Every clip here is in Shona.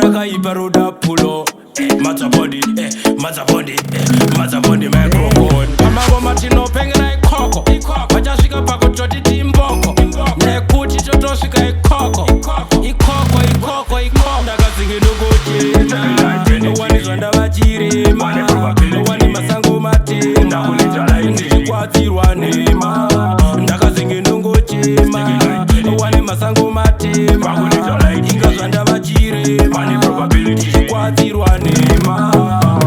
rakaipa roda pulo Mazabondi, Mazabondi microphone Amangoma tinopengera ikoko Vachasvika pakutoti timboko Nekuti chotosvika ikoko Ndakazinge ndokochena Wanizwa ndavachirema Wani masango matema Ndichikwadzirwa nema Ndakazinge ndongochema Wani masango matema Ingazva ndavachirema Ndichikwadzirwa nema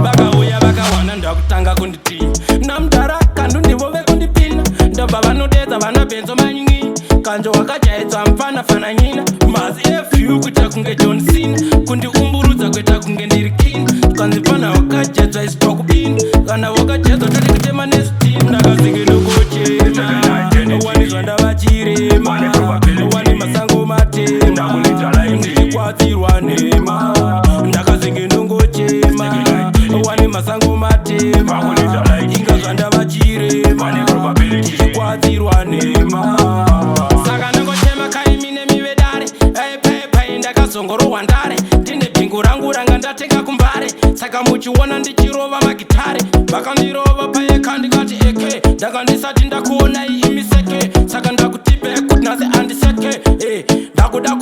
Vakauya vakawana ndakutanga kunditi Namdara kandu ndivo vekundipina Ndobva vanodedza vana benzo manyingi Kanjo wakajaedza mfana fana nyina Mazi FU kuita kunge John Cena Kundiumburudza kuita kunge ndiri king Kanzi fana wakajedzwa isitoku in Kana wakajedzwa toti kutema nestin Ndakazinge ndokochena Wanizwa ndavachirema Wani masango matema Ndichikwadzirwa nema Ndakazinge ndongochema Wani masango matema Ingazva ndavachirema Ndichikwadzirwa nema Saka ndongochema kaimine mivedare Pai ndakazongorohwa ndare Ndine bhingu rangu ranga ndatenga kumbare Saka muchiona ndichirova magitare Vakandirova paeka ndikati eke Ndanga ndisati ndakuonai imiseke Saka ndakutipe kuti nhasi andiseke Ndakuda